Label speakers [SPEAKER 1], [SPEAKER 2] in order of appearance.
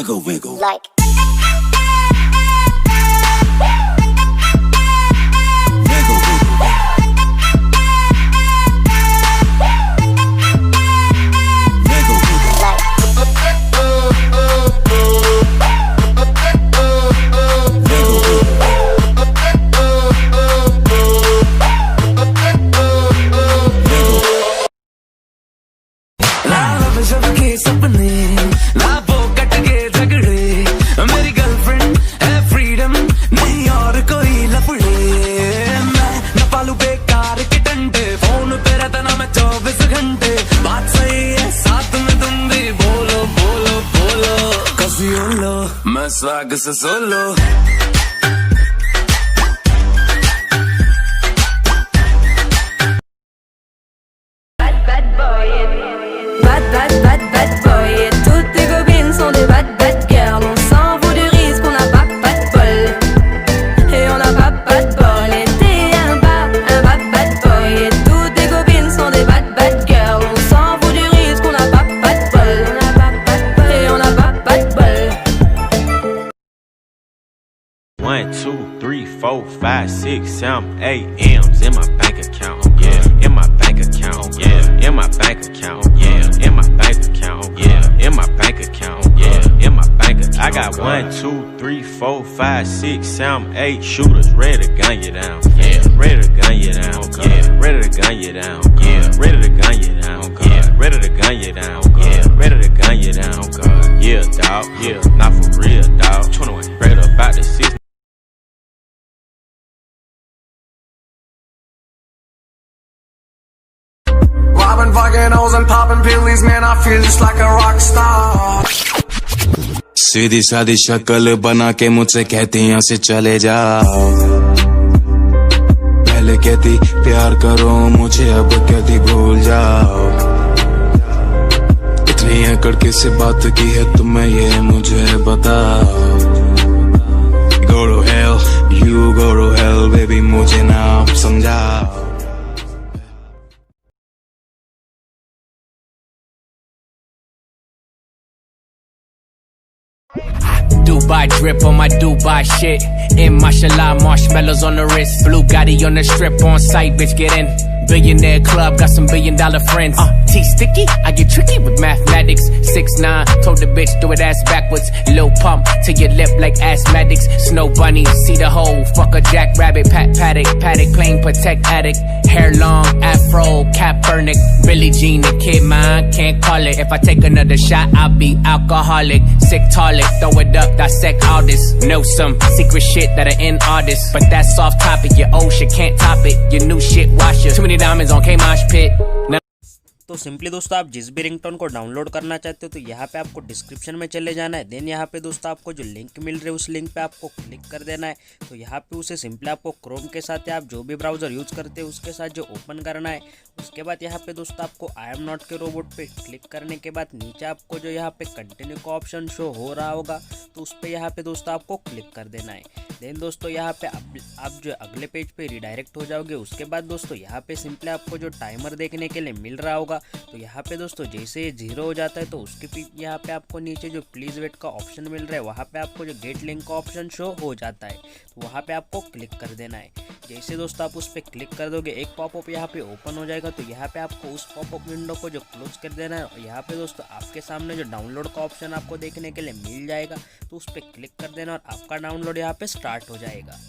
[SPEAKER 1] wiggle, wiggle.
[SPEAKER 2] Like.
[SPEAKER 3] सबके सपने लाभों कट के झगड़े मेरी गर्लफ्रेंड है फ्रीडम नहीं और कोई लफड़े मैं न पालू बेकार के डंडे फोन पे रहता ना मैं 24 घंटे बात सही है साथ में तुम भी बोलो बोलो बोलो कभी बोलो मैं स्वैग से solo
[SPEAKER 4] Bad boy, et toutes tes copines sont des bad girls. On s'en fout du risque, on n'a pas de bol. Et on n'a pas de bol. Et t'es un bad boy, et toutes tes copines sont des bad girls. On s'en fout du risque, on n'a pas de bol. Et on n'a pas de bol.
[SPEAKER 5] 1, 2, 3, 4, 5, 6, 7, 8 M's in my bank account, yeah. In my bank account, yeah. In my bank account, yeah. In my bank account, yeah. In my bank account, yeah. In my bank account. I got 1, 2, 3, 4, 5, 6, 7, 8 shooters ready to gun you down, yeah. Ready to gun you down, yeah. Ready to gun you down, yeah. Ready to gun you down, yeah. Ready to gun you down, yeah. Ready to gun you down, God. Yeah, dog, yeah. Not for real, dog. 21, ready about the 6.
[SPEAKER 3] Robbing fucking hoes and popping pillies, man, I feel just like a rock star.
[SPEAKER 1] सीधी सादी शक्ल बना के मुझसे कहती यहाँ से चले जाओ पहले कहती प्यार करो मुझे अब कहती भूल जाओ इतनी अकड़ किससे बात की है तुम्हें ये मुझे बताओ Go to hell, you go to hell, baby मुझे ना समझाओ
[SPEAKER 6] Dubai drip on my Dubai shit. In mashallah, marshmallows on the wrist. Blue Gotti on the strip on site, bitch get in. Billionaire club, got some $1 billion friends. T-sticky, I get tricky with mathematics. 6'9", told the bitch do it ass backwards. Low pump to your lip like asthmatics. Snow bunny, see the hole, fuck a jackrabbit. Paddock, plain protect addict. Hair long, afro, Kaepernick. Billie Jean, the kid mine, can't call it. If I take another shot, I'll be alcoholic. Sick toilet, throw it up, dissect all this. Know some secret shit that are in all this. But that's off topic, your old shit can't top it. Your new shit, wash your. Too many diamonds on K-Mosh pit.
[SPEAKER 7] तो simply दोस्तों आप जिस भी ringtone को download करना चाहते हो तो यहाँ पे आपको डिस्क्रिप्शन में चले जाना है। देन यहाँ पे दोस्तों आपको जो लिंक मिल रही है उस लिंक पे आपको क्लिक कर देना है। तो यहाँ पे उसे सिंपली आपको क्रोम के साथ या आप जो भी ब्राउज़र यूज़ करते हो उसके साथ जो ओपन करना है। उसके बाद यहाँ पे दोस्तों आपको आई एम नॉट के रोबोट पे क्लिक करने के बाद नीचे आपको जो यहाँ पे कंटिन्यू का ऑप्शन शो हो रहा होगा तो उस पर यहाँ पे दोस्तों आपको क्लिक कर देना है। देन दोस्तों यहाँ पे आप जो अगले पेज पे रिडायरेक्ट हो जाओगे। उसके बाद दोस्तों यहाँ पे सिंपली आपको जो टाइमर देखने के लिए मिल रहा होगा तो यहाँ पे दोस्तों जैसे ये 0 हो जाता है तो उसके यहाँ पे आपको नीचे जो प्लीज़ वेट का ऑप्शन मिल रहा है वहाँ पे आपको जो गेट लिंक का ऑप्शन शो हो जाता है तो वहाँ पे आपको क्लिक कर देना है। जैसे दोस्तों आप उस पर क्लिक कर दोगे एक पॉपअप यहाँ पे ओपन हो जाएगा तो यहाँ पे आपको उस पॉपअप विंडो को जो क्लोज कर देना है। यहाँ पे दोस्तों आपके सामने जो डाउनलोड का ऑप्शन आपको देखने के लिए मिल जाएगा तो उस पर क्लिक कर देना और आपका डाउनलोड यहाँ पे स्टार्ट हो जाएगा।